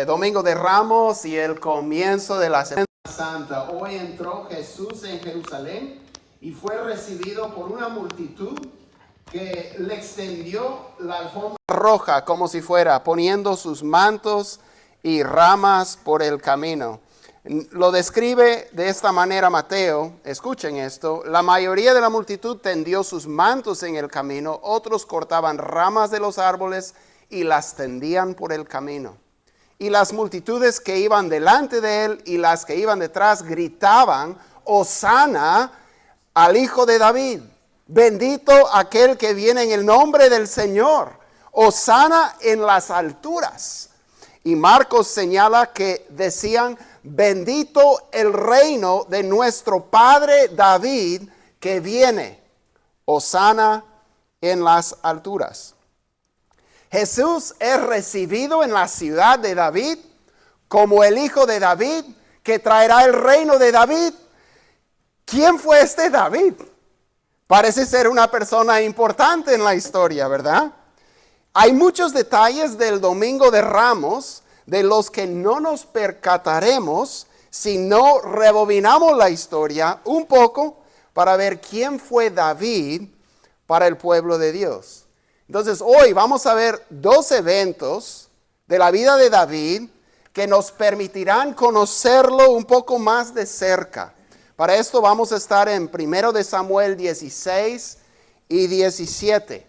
Domingo de Ramos y el comienzo de la Semana Santa. Hoy entró Jesús en Jerusalén y fue recibido por una multitud que le extendió la alfombra roja como si fuera, poniendo sus mantos y ramas por el camino. Lo describe de esta manera Mateo. Escuchen esto: la mayoría de la multitud tendió sus mantos en el camino, otros cortaban ramas de los árboles y las tendían por el camino. Y las multitudes que iban delante de él y las que iban detrás gritaban: Hosana al Hijo de David, bendito aquel que viene en el nombre del Señor, Hosana en las alturas. Y Marcos señala que decían: bendito el reino de nuestro Padre David que viene, Hosana en las alturas. Jesús es recibido en la ciudad de David como el Hijo de David que traerá el reino de David. ¿Quién fue este David? Parece ser una persona importante en la historia, ¿verdad? Hay muchos detalles del Domingo de Ramos de los que no nos percataremos si no rebobinamos la historia un poco para ver quién fue David para el pueblo de Dios. Entonces hoy vamos a ver dos eventos de la vida de David que nos permitirán conocerlo un poco más de cerca. Para esto vamos a estar en 1 de Samuel 16 y 17.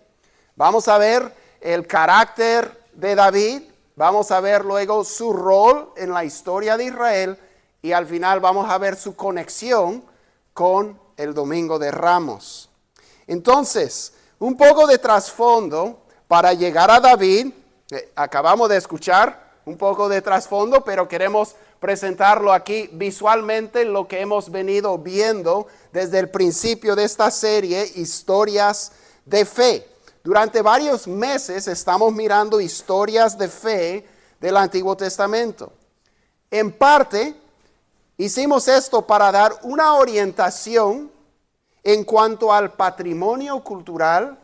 Vamos a ver el carácter de David, vamos a ver luego su rol en la historia de Israel y al final vamos a ver su conexión con el Domingo de Ramos. Entonces, un poco de trasfondo para llegar a David. Acabamos de escuchar un poco de trasfondo, pero queremos presentarlo aquí visualmente, lo que hemos venido viendo desde el principio de esta serie, Historias de Fe. Durante varios meses estamos mirando historias de fe del Antiguo Testamento. En parte, hicimos esto para dar una orientación en cuanto al patrimonio cultural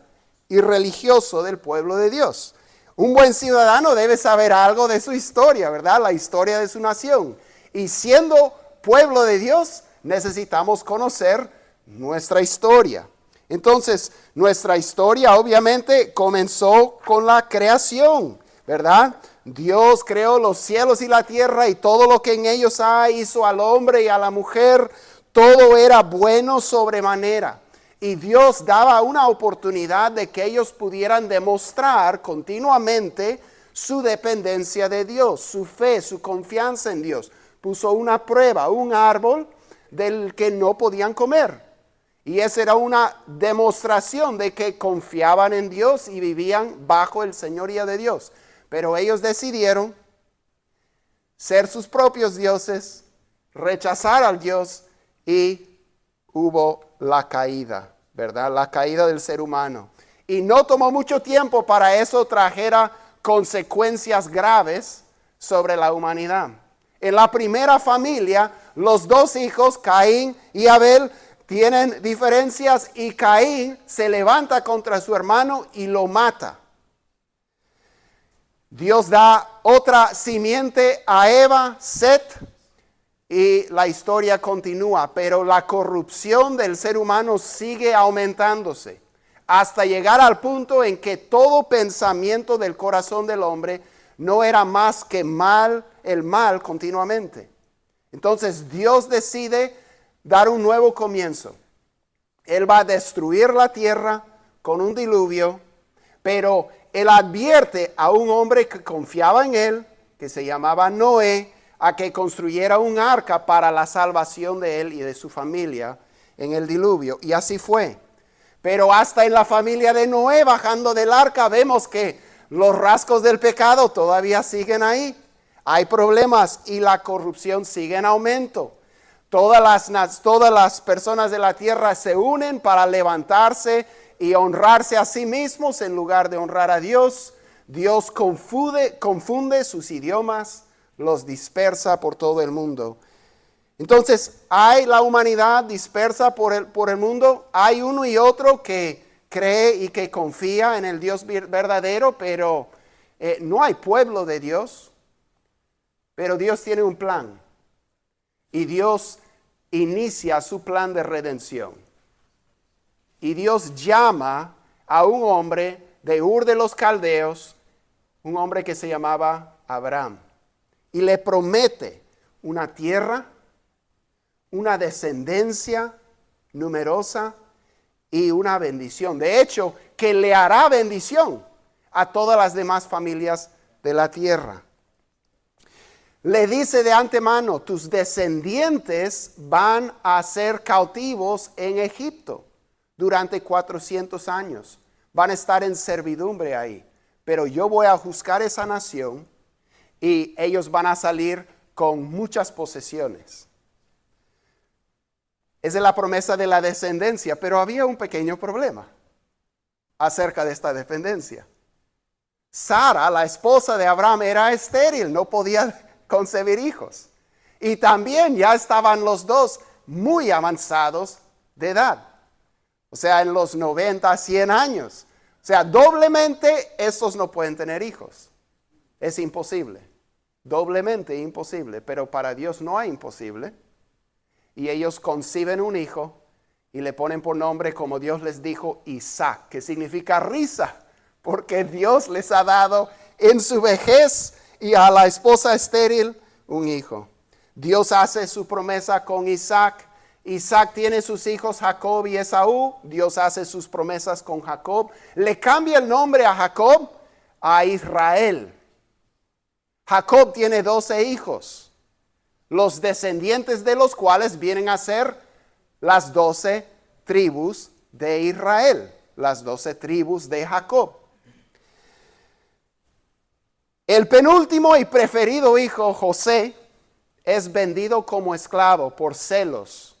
y religioso del pueblo de Dios. Un buen ciudadano debe saber algo de su historia, ¿verdad? La historia de su nación. Y siendo pueblo de Dios, necesitamos conocer nuestra historia. Entonces, nuestra historia obviamente comenzó con la creación, ¿verdad? Dios creó los cielos y la tierra y todo lo que en ellos hay, hizo al hombre y a la mujer. Todo era bueno sobremanera. Y Dios daba una oportunidad de que ellos pudieran demostrar continuamente su dependencia de Dios, su fe, su confianza en Dios. Puso una prueba, un árbol del que no podían comer. Y esa era una demostración de que confiaban en Dios y vivían bajo el señorío de Dios. Pero ellos decidieron ser sus propios dioses, rechazar al Dios, y hubo la caída, ¿verdad? La caída del ser humano. Y no tomó mucho tiempo para eso trajera consecuencias graves sobre la humanidad. En la primera familia, los dos hijos, Caín y Abel, tienen diferencias y Caín se levanta contra su hermano y lo mata. Dios da otra simiente a Eva, Set, y la historia continúa, pero la corrupción del ser humano sigue aumentándose hasta llegar al punto en que todo pensamiento del corazón del hombre no era más que el mal continuamente. Entonces Dios decide dar un nuevo comienzo. Él va a destruir la tierra con un diluvio, pero Él advierte a un hombre que confiaba en Él, que se llamaba Noé, a que construyera un arca para la salvación de él y de su familia en el diluvio. Y así fue. Pero hasta en la familia de Noé, bajando del arca, vemos que los rasgos del pecado todavía siguen ahí. Hay problemas y la corrupción sigue en aumento. Todas las personas de la tierra se unen para levantarse y honrarse a sí mismos en lugar de honrar a Dios. Dios confunde sus idiomas, los dispersa por todo el mundo. Entonces, hay la humanidad dispersa por el mundo. Hay uno y otro que cree y que confía en el Dios verdadero, pero no hay pueblo de Dios. Pero Dios tiene un plan. Y Dios inicia su plan de redención. Y Dios llama a un hombre de Ur de los Caldeos, un hombre que se llamaba Abraham. Y le promete una tierra, una descendencia numerosa y una bendición. De hecho, que le hará bendición a todas las demás familias de la tierra. Le dice de antemano, tus descendientes van a ser cautivos en Egipto durante 400 años. Van a estar en servidumbre ahí. Pero yo voy a juzgar esa nación y ellos van a salir con muchas posesiones. Esa es la promesa de la descendencia, pero había un pequeño problema acerca de esta descendencia. Sara, la esposa de Abraham, era estéril, no podía concebir hijos. Y también ya estaban los dos muy avanzados de edad. O sea, en los 90, 100 años. O sea, doblemente estos no pueden tener hijos. Es imposible. Doblemente imposible. Pero para Dios no hay imposible. Y ellos conciben un hijo y le ponen por nombre, como Dios les dijo, Isaac, que significa risa, porque Dios les ha dado en su vejez y a la esposa estéril un hijo. Dios hace su promesa con Isaac. Isaac tiene sus hijos Jacob y Esaú. Dios hace sus promesas con Jacob. Le cambia el nombre a Jacob a Israel. Jacob tiene 12 hijos, los descendientes de los cuales vienen a ser las 12 tribus de Israel, las 12 tribus de Jacob. El penúltimo y preferido hijo, José, es vendido como esclavo por celos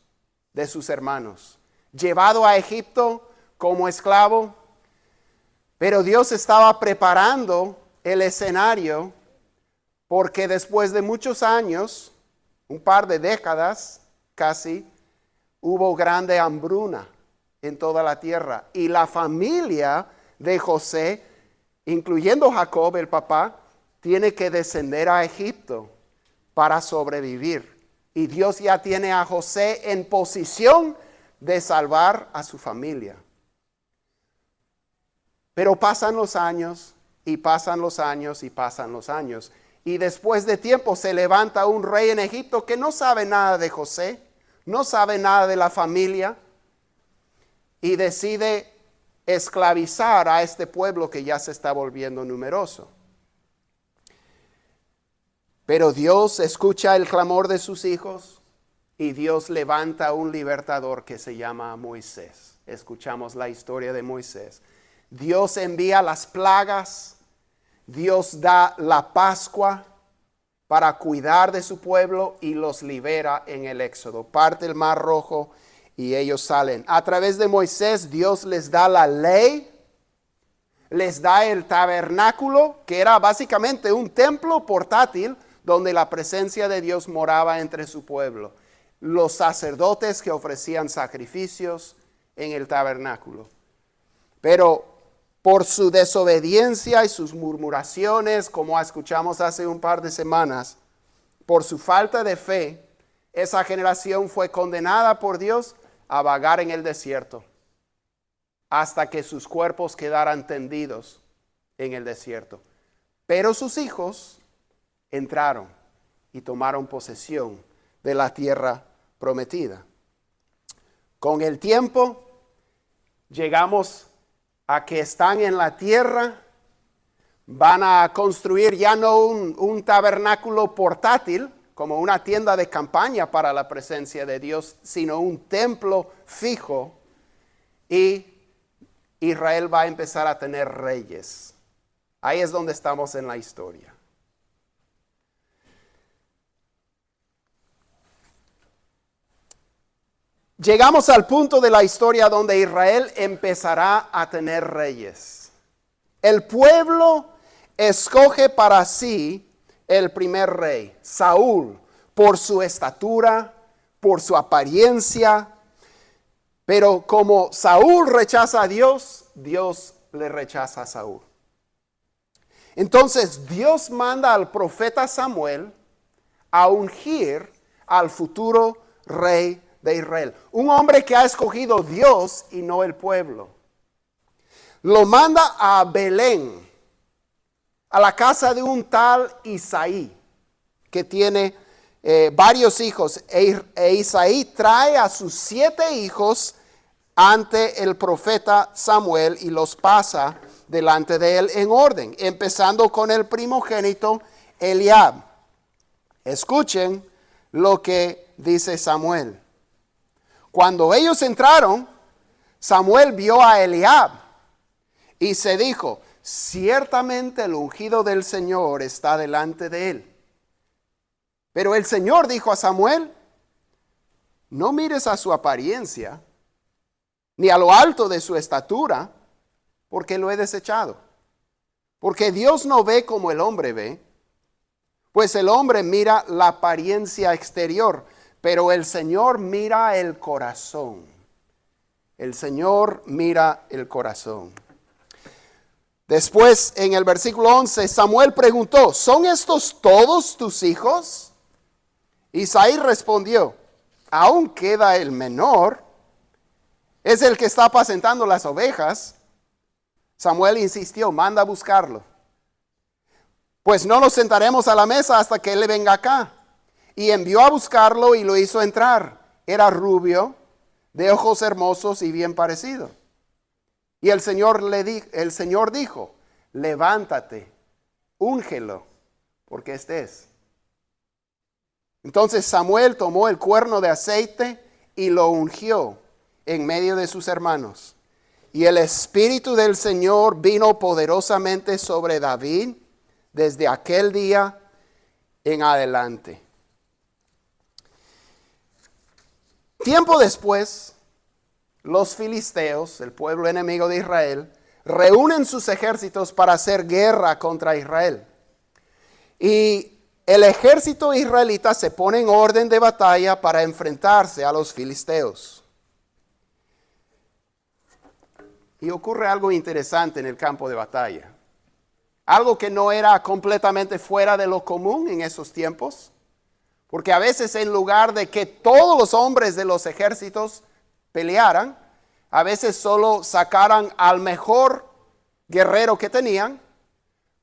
de sus hermanos, llevado a Egipto como esclavo, pero Dios estaba preparando el escenario porque después de muchos años, un par de décadas casi, hubo grande hambruna en toda la tierra y la familia de José, incluyendo Jacob, el papá, tiene que descender a Egipto para sobrevivir. Y Dios ya tiene a José en posición de salvar a su familia. Pero pasan los años y pasan los años y pasan los años. Y después de tiempo se levanta un rey en Egipto que no sabe nada de José, no sabe nada de la familia y decide esclavizar a este pueblo que ya se está volviendo numeroso. Pero Dios escucha el clamor de sus hijos y Dios levanta un libertador que se llama Moisés. Escuchamos la historia de Moisés. Dios envía las plagas, Dios da la Pascua para cuidar de su pueblo y los libera en el Éxodo. Parte el Mar Rojo y ellos salen. A través de Moisés Dios les da la ley, les da el tabernáculo, que era básicamente un templo portátil donde la presencia de Dios moraba entre su pueblo. Los sacerdotes que ofrecían sacrificios en el tabernáculo. Pero por su desobediencia y sus murmuraciones, como escuchamos hace un par de semanas, por su falta de fe, esa generación fue condenada por Dios a vagar en el desierto, hasta que sus cuerpos quedaran tendidos en el desierto. Pero sus hijos entraron y tomaron posesión de la tierra prometida. Con el tiempo llegamos a que están en la tierra, van a construir ya no un tabernáculo portátil, como una tienda de campaña para la presencia de Dios, sino un templo fijo, y Israel va a empezar a tener reyes. Ahí es donde estamos en la historia. Llegamos al punto de la historia donde Israel empezará a tener reyes. El pueblo escoge para sí el primer rey, Saúl, por su estatura, por su apariencia. Pero como Saúl rechaza a Dios, Dios le rechaza a Saúl. Entonces Dios manda al profeta Samuel a ungir al futuro rey de Israel. Un hombre que ha escogido Dios y no el pueblo. Lo manda a Belén, a la casa de un tal Isaí, que tiene varios hijos. E Isaí trae a sus 7 hijos ante el profeta Samuel y los pasa delante de él en orden, empezando con el primogénito Eliab. Escuchen lo que dice Samuel. Cuando ellos entraron, Samuel vio a Eliab y se dijo: ciertamente el ungido del Señor está delante de él. Pero el Señor dijo a Samuel: no mires a su apariencia, ni a lo alto de su estatura, porque lo he desechado. Porque Dios no ve como el hombre ve, pues el hombre mira la apariencia exterior, pero el Señor mira el corazón. El Señor mira el corazón. Después, en el versículo 11, Samuel preguntó: ¿son estos todos tus hijos? Isaí respondió: aún queda el menor, es el que está apacentando las ovejas. Samuel insistió: manda a buscarlo, pues no nos sentaremos a la mesa hasta que él venga acá. Y envió a buscarlo y lo hizo entrar. Era rubio, de ojos hermosos y bien parecido. Y el Señor dijo: levántate, úngelo, porque este es. Entonces Samuel tomó el cuerno de aceite y lo ungió en medio de sus hermanos. Y el Espíritu del Señor vino poderosamente sobre David desde aquel día en adelante. Tiempo después, los filisteos, el pueblo enemigo de Israel, reúnen sus ejércitos para hacer guerra contra Israel. Y el ejército israelita se pone en orden de batalla para enfrentarse a los filisteos. Y ocurre algo interesante en el campo de batalla. Algo que no era completamente fuera de lo común en esos tiempos. Porque a veces, en lugar de que todos los hombres de los ejércitos pelearan, a veces solo sacaran al mejor guerrero que tenían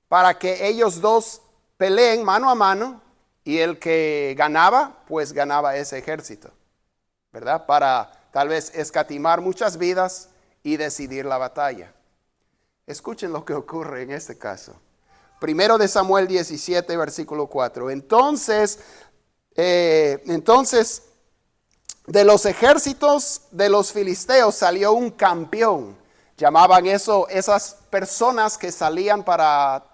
para que ellos dos peleen mano a mano, y el que ganaba, pues ganaba ese ejército, ¿verdad? Para tal vez escatimar muchas vidas y decidir la batalla. Escuchen lo que ocurre en este caso. Primero de Samuel 17, versículo 4. Entonces, de los ejércitos de los filisteos salió un campeón. Llamaban eso esas personas que salían para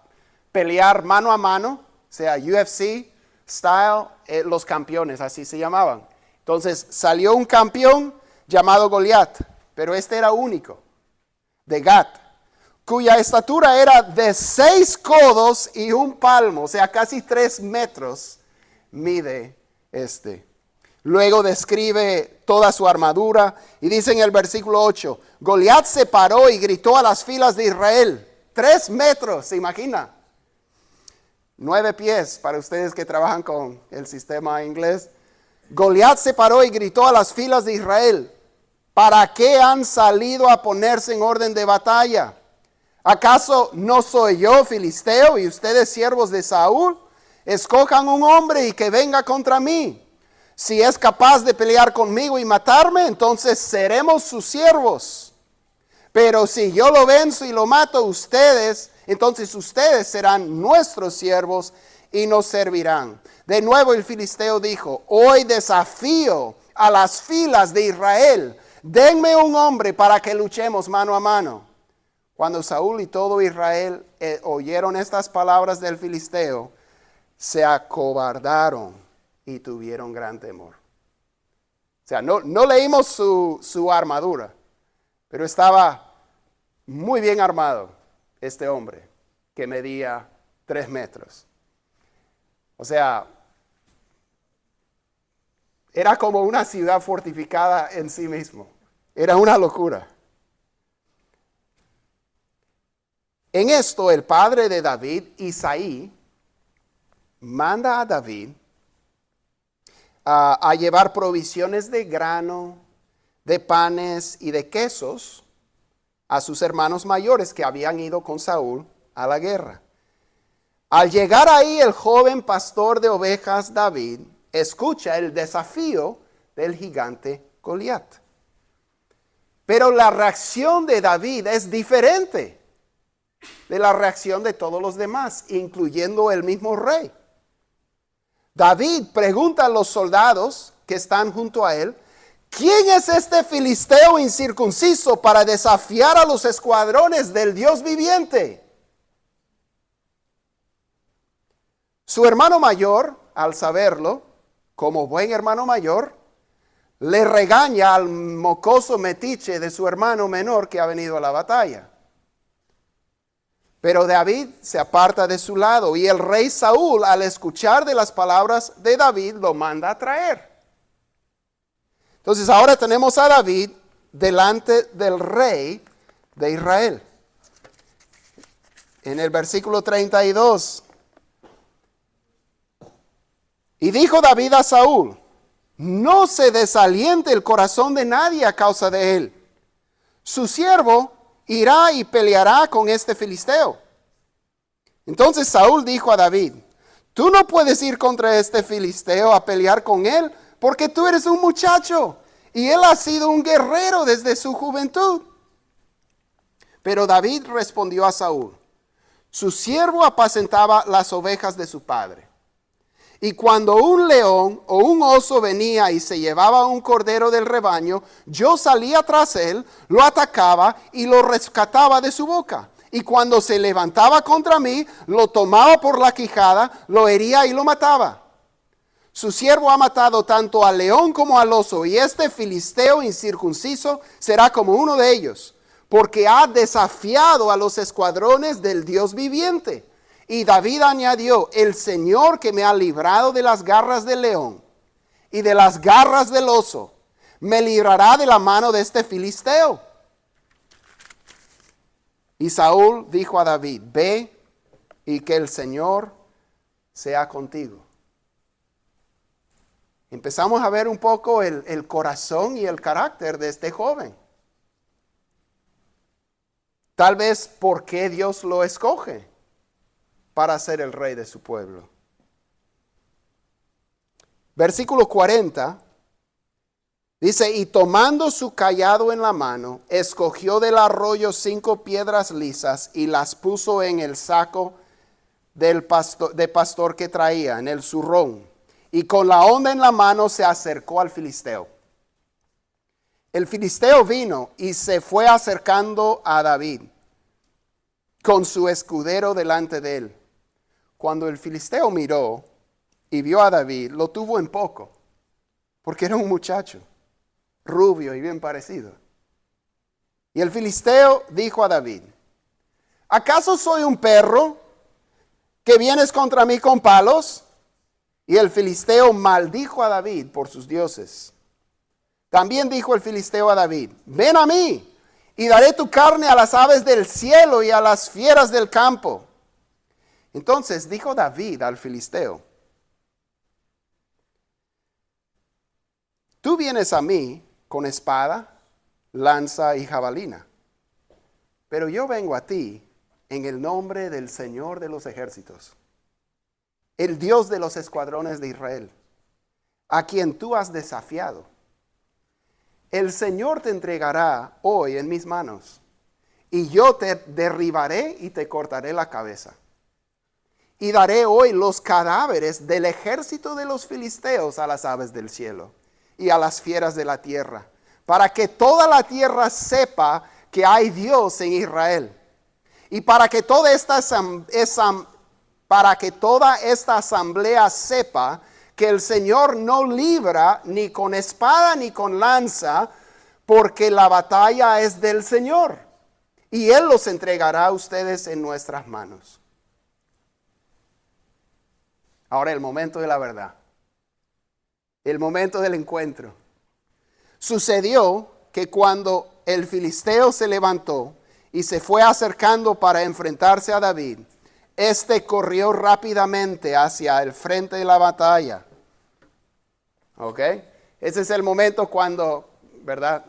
pelear mano a mano, o sea, UFC style, los campeones, así se llamaban. Entonces salió un campeón llamado Goliat, pero este era único, de Gat, cuya estatura era de 6 codos y 1 palmo, o sea, casi 3 metros mide este. Luego describe toda su armadura y dice en el versículo 8, Goliat se paró y gritó a las filas de Israel, 3 metros, ¿se imagina? 9 pies para ustedes que trabajan con el sistema inglés. Goliat se paró y gritó a las filas de Israel: ¿para qué han salido a ponerse en orden de batalla? ¿Acaso no soy yo filisteo y ustedes siervos de Saúl? Escojan un hombre y que venga contra mí. Si es capaz de pelear conmigo y matarme, entonces seremos sus siervos. Pero si yo lo venzo y lo mato, entonces ustedes serán nuestros siervos y nos servirán. De nuevo el filisteo dijo: hoy desafío a las filas de Israel. Denme un hombre para que luchemos mano a mano. Cuando Saúl y todo Israel oyeron estas palabras del filisteo, se acobardaron y tuvieron gran temor. O sea, no leímos su armadura, pero estaba muy bien armado este hombre que medía 3 metros. O sea, era como una ciudad fortificada en sí mismo. Era una locura. En esto el padre de David, Isaí, manda a David a llevar provisiones de grano, de panes y de quesos a sus hermanos mayores que habían ido con Saúl a la guerra. Al llegar ahí, el joven pastor de ovejas David escucha el desafío del gigante Goliat. Pero la reacción de David es diferente de la reacción de todos los demás, incluyendo el mismo rey. David pregunta a los soldados que están junto a él, ¿quién es este filisteo incircunciso para desafiar a los escuadrones del Dios viviente? Su hermano mayor, al saberlo, como buen hermano mayor, le regaña al mocoso metiche de su hermano menor que ha venido a la batalla. Pero David se aparta de su lado y el rey Saúl, al escuchar de las palabras de David, lo manda a traer. Entonces ahora tenemos a David delante del rey de Israel. En el versículo 32. Y dijo David a Saúl, no se desaliente el corazón de nadie a causa de él. Su siervo irá y peleará con este filisteo. Entonces Saúl dijo a David, tú no puedes ir contra este filisteo a pelear con él, porque tú eres un muchacho y él ha sido un guerrero desde su juventud. Pero David respondió a Saúl, su siervo apacentaba las ovejas de su padre. Y cuando un león o un oso venía y se llevaba un cordero del rebaño, yo salía tras él, lo atacaba y lo rescataba de su boca. Y cuando se levantaba contra mí, lo tomaba por la quijada, lo hería y lo mataba. Su siervo ha matado tanto al león como al oso, y este filisteo incircunciso será como uno de ellos, porque ha desafiado a los escuadrones del Dios viviente. Y David añadió, el Señor que me ha librado de las garras del león y de las garras del oso, me librará de la mano de este filisteo. Y Saúl dijo a David, ve y que el Señor sea contigo. Empezamos a ver un poco el corazón y el carácter de este joven. Tal vez por qué Dios lo escoge para ser el rey de su pueblo. Versículo 40 dice, y tomando su cayado en la mano, escogió del arroyo 5 piedras lisas y las puso en el saco de pastor que traía, en el zurrón. Y con la honda en la mano se acercó al filisteo. El filisteo vino y se fue acercando a David con su escudero delante de él. Cuando el filisteo miró y vio a David, lo tuvo en poco, porque era un muchacho, rubio y bien parecido. Y el filisteo dijo a David, ¿acaso soy un perro que vienes contra mí con palos? Y el filisteo maldijo a David por sus dioses. También dijo el filisteo a David, ven a mí y daré tu carne a las aves del cielo y a las fieras del campo. Entonces dijo David al filisteo, tú vienes a mí con espada, lanza y jabalina, pero yo vengo a ti en el nombre del Señor de los ejércitos, el Dios de los escuadrones de Israel, a quien tú has desafiado. El Señor te entregará hoy en mis manos, y yo te derribaré y te cortaré la cabeza. Y daré hoy los cadáveres del ejército de los filisteos a las aves del cielo y a las fieras de la tierra, para que toda la tierra sepa que hay Dios en Israel. Y para que toda esta asamblea sepa que el Señor no libra ni con espada ni con lanza, porque la batalla es del Señor, y Él los entregará a ustedes en nuestras manos. Ahora el momento de la verdad, el momento del encuentro. Sucedió que cuando el filisteo se levantó y se fue acercando para enfrentarse a David, este corrió rápidamente hacia el frente de la batalla. ¿Ok? Ese es el momento cuando, ¿verdad?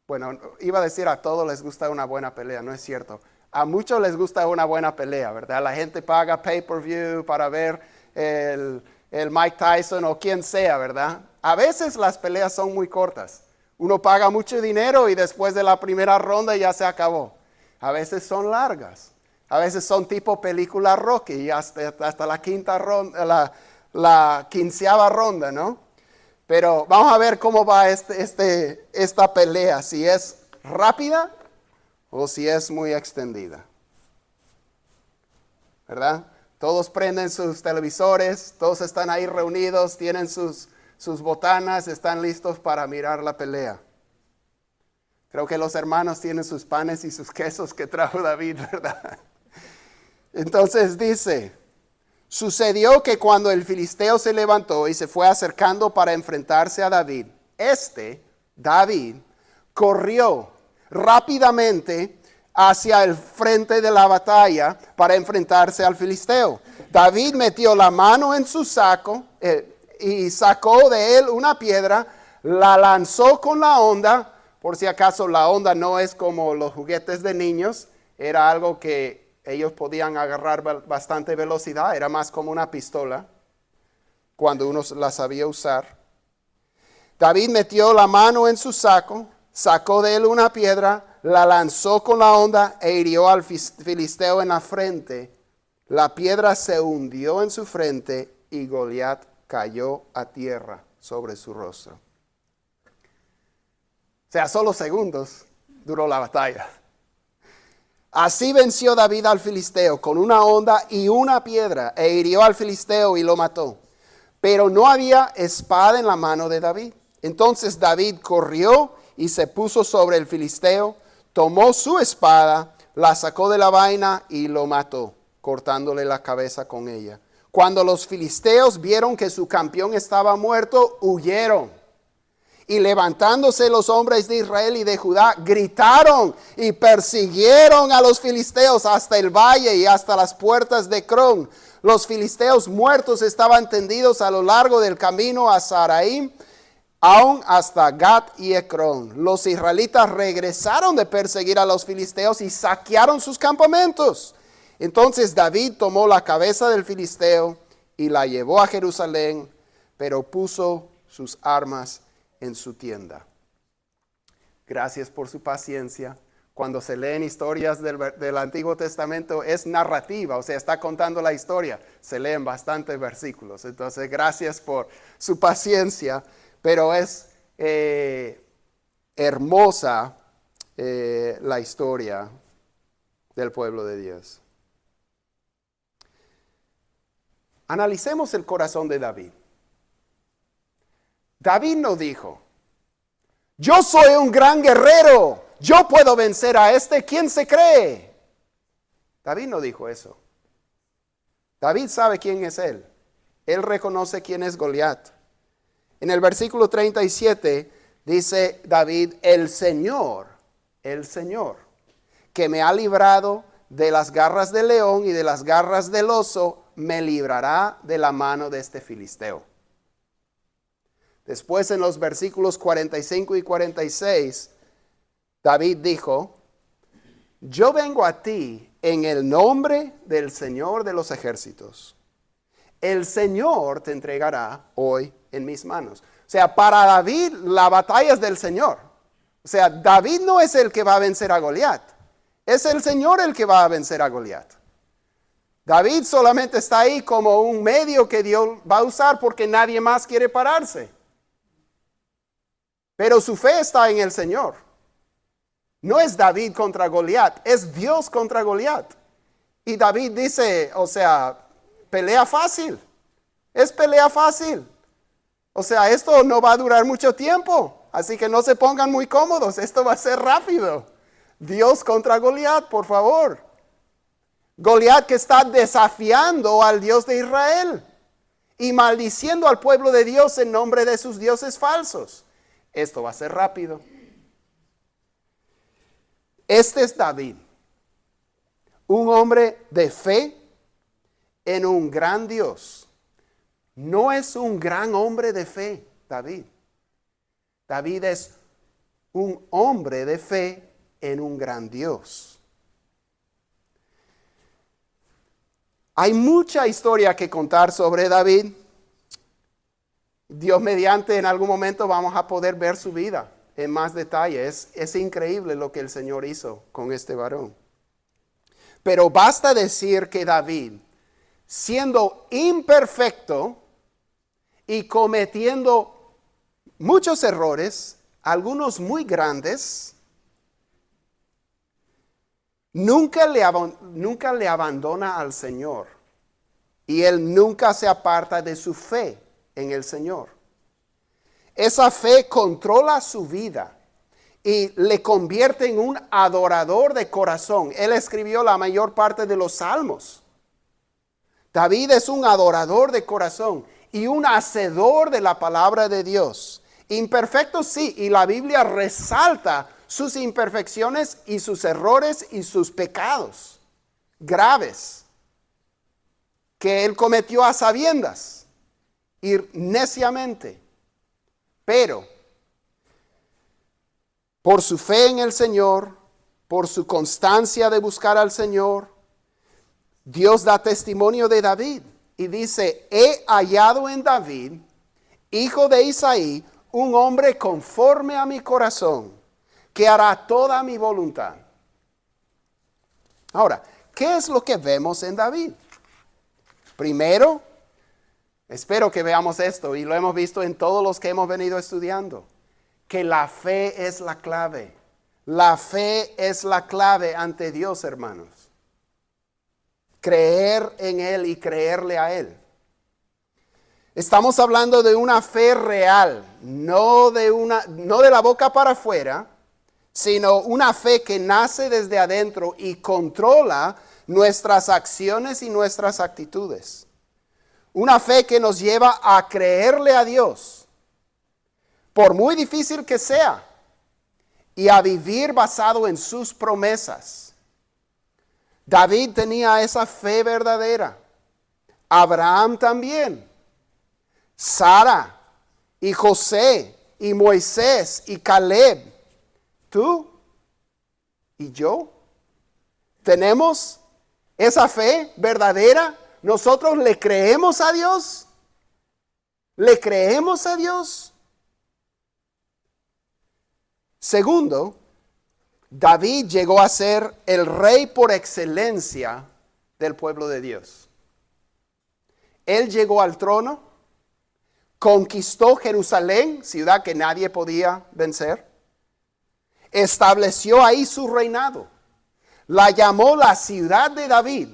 Bueno, iba a decir a todos les gusta una buena pelea, no es cierto. A muchos les gusta una buena pelea, ¿verdad? La gente paga pay-per-view para ver el Mike Tyson o quien sea, ¿verdad? A veces las peleas son muy cortas. Uno paga mucho dinero y después de la primera ronda ya se acabó. A veces son largas. A veces son tipo película Rocky y hasta la quinta ronda, la quinceava ronda, ¿no? Pero vamos a ver cómo va esta pelea, si es rápida o si es muy extendida. ¿Verdad? Todos prenden sus televisores, todos están ahí reunidos, tienen sus botanas, están listos para mirar la pelea. Creo que los hermanos tienen sus panes y sus quesos que trajo David, ¿verdad? Entonces dice, sucedió que cuando el filisteo se levantó y se fue acercando para enfrentarse a David, David, corrió rápidamente hacia el frente de la batalla para enfrentarse al filisteo. David metió la mano en su saco y sacó de él una piedra, la lanzó con la honda. Por si acaso la honda no es como los juguetes de niños, era algo que ellos podían agarrar bastante velocidad, era más como una pistola cuando uno la sabía usar. David metió la mano en su saco, sacó de él una piedra, la lanzó con la honda e hirió al filisteo en la frente. La piedra se hundió en su frente y Goliat cayó a tierra sobre su rostro. O sea, solo segundos duró la batalla. Así venció David al filisteo con una honda y una piedra e hirió al filisteo y lo mató. Pero no había espada en la mano de David. Entonces David corrió y se puso sobre el filisteo, tomó su espada, la sacó de la vaina y lo mató, cortándole la cabeza con ella. Cuando los filisteos vieron que su campeón estaba muerto, huyeron. Y levantándose los hombres de Israel y de Judá, gritaron y persiguieron a los filisteos hasta el valle y hasta las puertas de Crón. Los filisteos muertos estaban tendidos a lo largo del camino a Saraim, aún hasta Gat y Ecrón. Los israelitas regresaron de perseguir a los filisteos y saquearon sus campamentos. Entonces David tomó la cabeza del filisteo y la llevó a Jerusalén, pero puso sus armas en su tienda. Gracias por su paciencia. Cuando se leen historias del Antiguo Testamento es narrativa, o sea, está contando la historia. Se leen bastantes versículos. Entonces, gracias por su paciencia, pero es hermosa la historia del pueblo de Dios. Analicemos el corazón de David. David no dijo, yo soy un gran guerrero, yo puedo vencer a ¿quién se cree? David no dijo eso. David sabe quién es él. Él reconoce quién es Goliat. En el versículo 37 dice David, el Señor, que me ha librado de las garras del león y de las garras del oso, me librará de la mano de este filisteo. Después en los versículos 45 y 46, David dijo, yo vengo a ti en el nombre del Señor de los ejércitos. El Señor te entregará hoy en mis manos. O sea, para David la batalla es del Señor. O sea, David no es el que va a vencer a Goliat. Es el Señor el que va a vencer a Goliat. David solamente está ahí como un medio que Dios va a usar porque nadie más quiere pararse. Pero su fe está en el Señor. No es David contra Goliat, es Dios contra Goliat. Y David dice, o sea, pelea fácil. Es pelea fácil. O sea, esto no va a durar mucho tiempo. Así que no se pongan muy cómodos. Esto va a ser rápido. Dios contra Goliat, por favor. Goliat que está desafiando al Dios de Israel y maldiciendo al pueblo de Dios en nombre de sus dioses falsos. Esto va a ser rápido. Este es David, un hombre de fe en un gran Dios, No es un gran hombre de fe, David. David es un hombre de fe en un gran Dios. Hay mucha historia que contar sobre David. Dios mediante, en algún momento vamos a poder ver su vida en más detalle. Es increíble lo que el Señor hizo con este varón. Pero basta decir que David, siendo imperfecto y cometiendo muchos errores, algunos muy grandes, nunca le abandona al Señor. Y él nunca se aparta de su fe en el Señor. Esa fe controla su vida y le convierte en un adorador de corazón. Él escribió la mayor parte de los salmos. David es un adorador de corazón y un hacedor de la palabra de Dios. Imperfecto sí, y la Biblia resalta sus imperfecciones y sus errores y sus pecados graves que él cometió a sabiendas y neciamente. Pero por su fe en el Señor, por su constancia de buscar al Señor, Dios da testimonio de David y dice: he hallado en David, hijo de Isaí, un hombre conforme a mi corazón, que hará toda mi voluntad. Ahora, ¿qué es lo que vemos en David? Primero, espero que veamos esto, y lo hemos visto en todos los que hemos venido estudiando, que la fe es la clave. La fe es la clave ante Dios, hermanos. Creer en Él y creerle a Él. Estamos hablando de una fe real, no de la boca para afuera, sino una fe que nace desde adentro y controla nuestras acciones y nuestras actitudes. Una fe que nos lleva a creerle a Dios, por muy difícil que sea, y a vivir basado en sus promesas. David tenía esa fe verdadera. Abraham también. Sara y José y Moisés y Caleb. Tú y yo tenemos esa fe verdadera. Nosotros le creemos a Dios. ¿Le creemos a Dios? Segundo, David llegó a ser el rey por excelencia del pueblo de Dios. Él llegó al trono, conquistó Jerusalén, ciudad que nadie podía vencer, estableció ahí su reinado, la llamó la ciudad de David.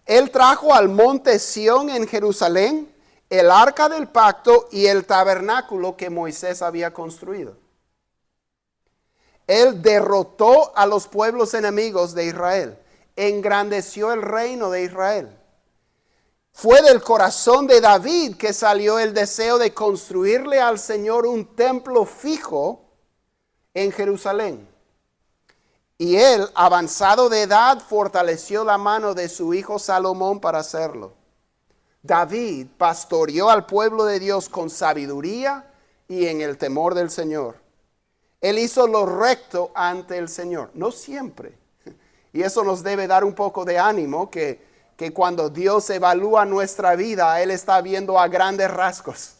Él trajo al monte Sión en Jerusalén el arca del pacto y el tabernáculo que Moisés había construido. Él derrotó a los pueblos enemigos de Israel, engrandeció el reino de Israel. Fue del corazón de David que salió el deseo de construirle al Señor un templo fijo en Jerusalén. Y él, avanzado de edad, fortaleció la mano de su hijo Salomón para hacerlo. David pastoreó al pueblo de Dios con sabiduría y en el temor del Señor. Él hizo lo recto ante el Señor, no siempre. Y eso nos debe dar un poco de ánimo, que cuando Dios evalúa nuestra vida, Él está viendo a grandes rasgos,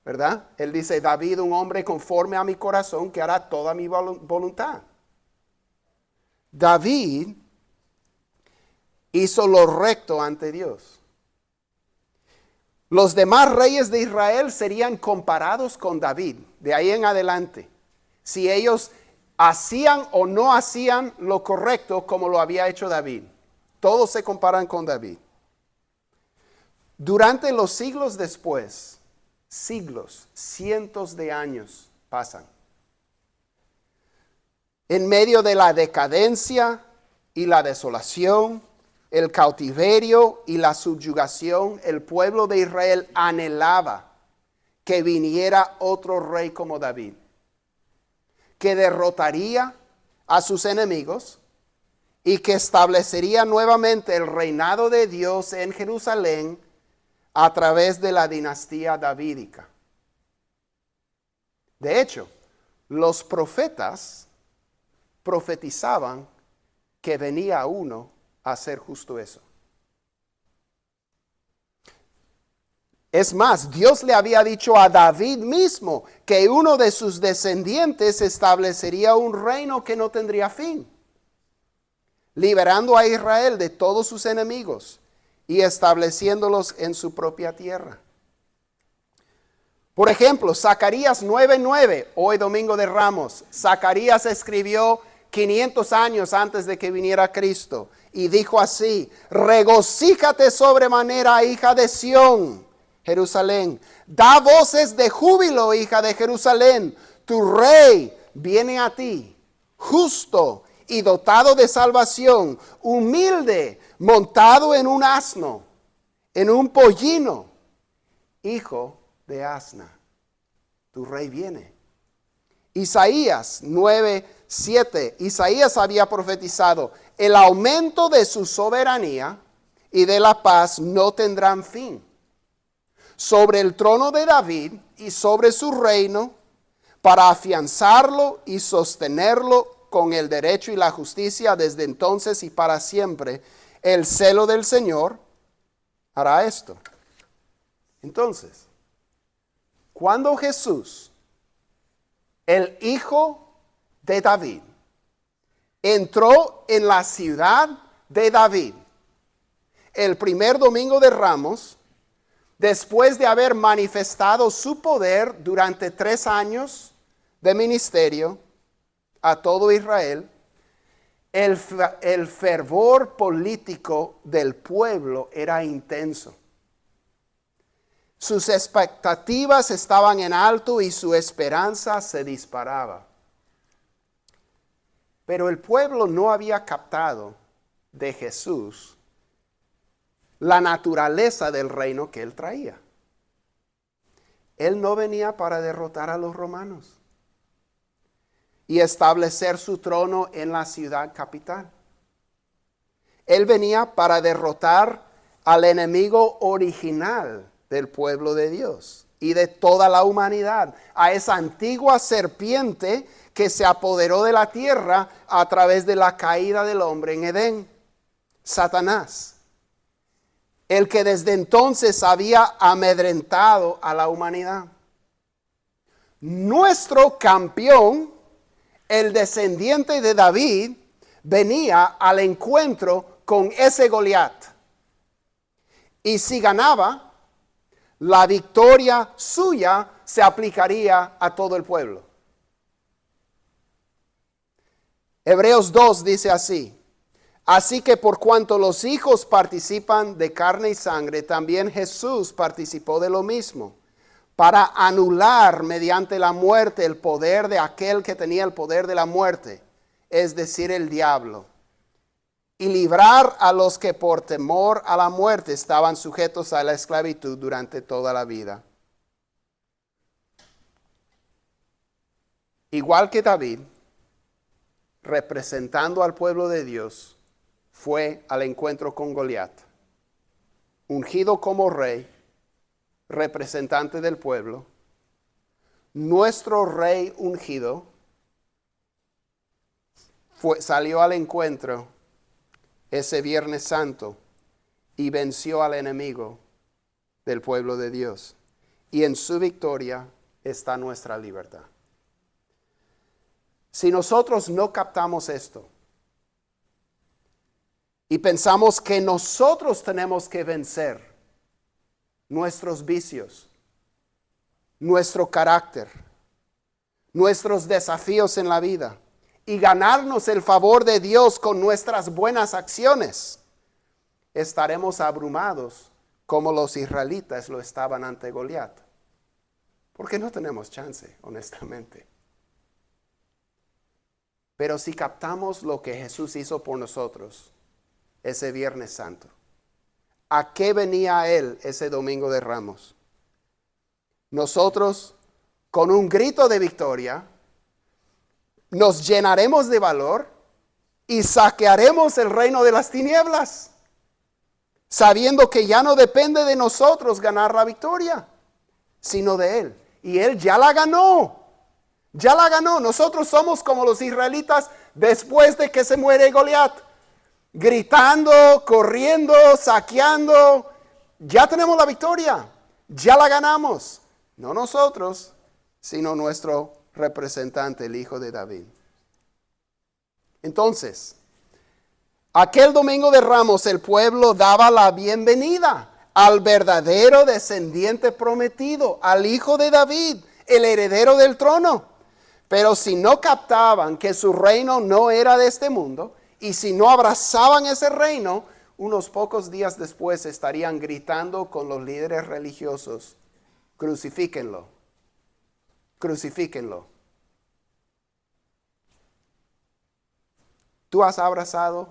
¿verdad? Él dice: David, un hombre conforme a mi corazón, que hará toda mi voluntad. David hizo lo recto ante Dios. Los demás reyes de Israel serían comparados con David de ahí en adelante, si ellos hacían o no hacían lo correcto como lo había hecho David. Todos se comparan con David. Durante los siglos después, siglos, cientos de años pasan. En medio de la decadencia y la desolación, el cautiverio y la subyugación, el pueblo de Israel anhelaba que viniera otro rey como David, que derrotaría a sus enemigos y que establecería nuevamente el reinado de Dios en Jerusalén a través de la dinastía davídica. De hecho, los profetas profetizaban que venía uno a hacer justo eso. Es más, Dios le había dicho a David mismo que uno de sus descendientes establecería un reino que no tendría fin, liberando a Israel de todos sus enemigos y estableciéndolos en su propia tierra. Por ejemplo, Zacarías 9:9, hoy Domingo de Ramos. Zacarías escribió 500 años antes de que viniera Cristo y dijo así: regocíjate sobremanera, hija de Sión, Jerusalén. Da voces de júbilo, hija de Jerusalén. Tu rey viene a ti, justo y dotado de salvación, humilde, montado en un asno, en un pollino, hijo de asna. Tu rey viene. Isaías 9:7. Isaías había profetizado: el aumento de su soberanía y de la paz no tendrán fin sobre el trono de David y sobre su reino, para afianzarlo y sostenerlo con el derecho y la justicia desde entonces y para siempre. El celo del Señor hará esto. Entonces, cuando Jesús, el hijo de David, entró en la ciudad de David el primer domingo de Ramos, después de haber manifestado su poder durante 3 años de ministerio a todo Israel, el fervor político del pueblo era intenso. Sus expectativas estaban en alto y su esperanza se disparaba. Pero el pueblo no había captado de Jesús la naturaleza del reino que él traía. Él no venía para derrotar a los romanos y establecer su trono en la ciudad capital. Él venía para derrotar al enemigo original del pueblo de Dios y de toda la humanidad, a esa antigua serpiente que se apoderó de la tierra a través de la caída del hombre en Edén, Satanás, el que desde entonces había amedrentado a la humanidad. Nuestro campeón, el descendiente de David, venía al encuentro con ese Goliat. Y si ganaba, la victoria suya se aplicaría a todo el pueblo. Hebreos 2 dice así: así que por cuanto los hijos participan de carne y sangre, también Jesús participó de lo mismo, para anular mediante la muerte el poder de aquel que tenía el poder de la muerte, es decir, el diablo, y librar a los que por temor a la muerte estaban sujetos a la esclavitud durante toda la vida. Igual que David, representando al pueblo de Dios, fue al encuentro con Goliat, ungido como rey, representante del pueblo. Nuestro rey ungido salió al encuentro ese Viernes Santo y venció al enemigo del pueblo de Dios. Y en su victoria está nuestra libertad. Si nosotros no captamos esto y pensamos que nosotros tenemos que vencer nuestros vicios, nuestro carácter, nuestros desafíos en la vida y ganarnos el favor de Dios con nuestras buenas acciones, estaremos abrumados como los israelitas lo estaban ante Goliat. Porque no tenemos chance, honestamente. Pero si captamos lo que Jesús hizo por nosotros ese Viernes Santo, ¿a qué venía Él ese Domingo de Ramos? Nosotros, con un grito de victoria, nos llenaremos de valor y saquearemos el reino de las tinieblas. sabiendo que ya no depende de nosotros ganar la victoria, sino de Él. Y Él ya la ganó. Ya la ganó. Nosotros somos como los israelitas después de que se muere Goliat. Gritando, corriendo, saqueando. Ya tenemos la victoria. Ya la ganamos. No nosotros, sino nuestro representante, el hijo de David. Entonces, aquel domingo de Ramos el pueblo daba la bienvenida al verdadero descendiente prometido, al hijo de David, el heredero del trono. Pero si no captaban que su reino no era de este mundo, y si no abrazaban ese reino, unos pocos días después estarían gritando con los líderes religiosos: crucifíquenlo, crucifíquenlo. ¿Tú has abrazado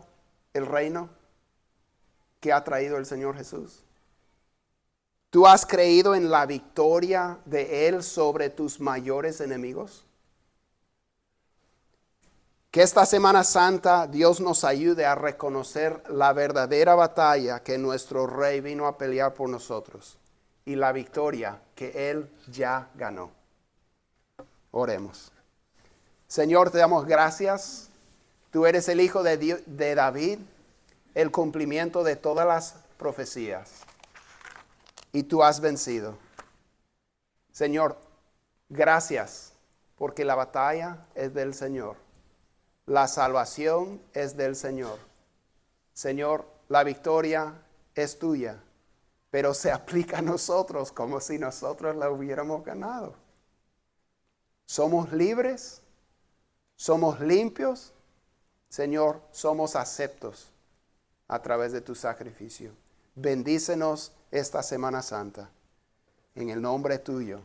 el reino que ha traído el Señor Jesús? ¿Tú has creído en la victoria de Él sobre tus mayores enemigos? Que esta Semana Santa Dios nos ayude a reconocer la verdadera batalla que nuestro Rey vino a pelear por nosotros y la victoria que Él ya ganó. Oremos. Señor, te damos gracias. Tú eres el hijo de David, el cumplimiento de todas las profecías. Y tú has vencido. Señor, gracias porque la batalla es del Señor. La salvación es del Señor. Señor, la victoria es tuya, pero se aplica a nosotros como si nosotros la hubiéramos ganado. Somos libres, somos limpios. Señor, somos aceptos a través de tu sacrificio. Bendícenos esta Semana Santa. En el nombre tuyo.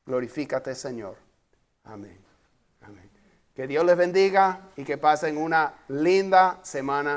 Glorifícate, Señor. Amén. Amén. Que Dios les bendiga y que pasen una linda semana.